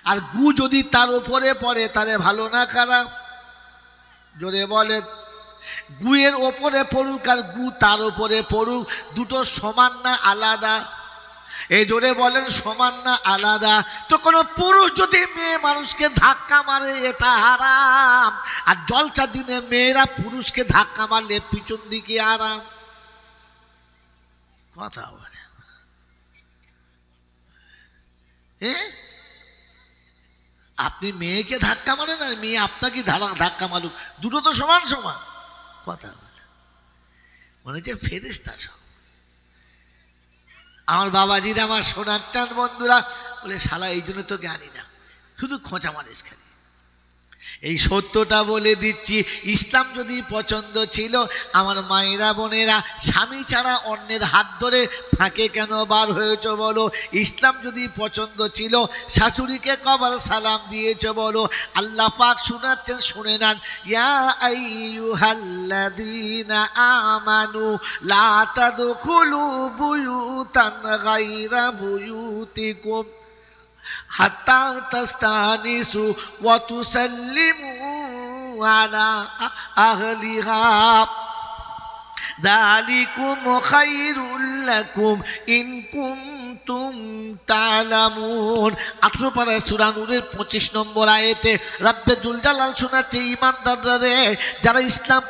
আর গু যদি তার উপরে পড়ে তাহলে ভালো না খারাপ? জোরে বলেন। গুয়ের ওপরে পড়ুক আর গু তার উপরে পড়ুক, দুটো সমান না আলাদা? এই জোরে বলেন সমান না আলাদা? তো কোনো পুরুষ যদি মেয়ে মানুষকে ধাক্কা মারে এটা হারাম, আর জলসা দিনে মেয়েরা পুরুষকে ধাক্কা মারলে পিছন দিকে আরাম। কথা বলে আপনি মেয়েকে ধাক্কা মারেন আর মেয়ে আপনাকে ধাক্কা মারুক, দুটো তো সমান সমান। কথা বলে মনে হচ্ছে ফেরেশতা সব। আমার বাবাজিরা, আমার সোনার চাঁদ বন্ধুরা বলে, শালা এই জন্য তোকে আনি না, শুধু খোঁচা মারিস খালি। এই সত্যটা বলে দিচ্ছি, ইসলাম যদি পছন্দ ছিল, আমার মায়েরা বোনেরা স্বামী ছাড়া অন্যের হাত ধরে ফাঁকে কেন বার হয়েছ বলো? ইসলাম যদি পছন্দ ছিল, শাশুড়িকে কবার সালাম দিয়েছ বলো? আল্লাহ পাক শোনাচ্ছেন, শুনে নেন। ইয়া আইয়ুহাল্লাযীনা আমানু লা তাদখুলু বুয়ুতান গায়রা বুয়ুতিকুম হাত্তা তাস্তানিসু ওয়া তুসাল্লিমু আলা আহলিহা যালিকুম খায়রুল লাকুম ইন কুনতুম তা'লামুন। 18 পারা সূরা নূরের 25 নম্বর আয়াতে রব্বে জুল জালাল শোনাচ্ছে, ঈমানদাররা রে, যারা ইসলাম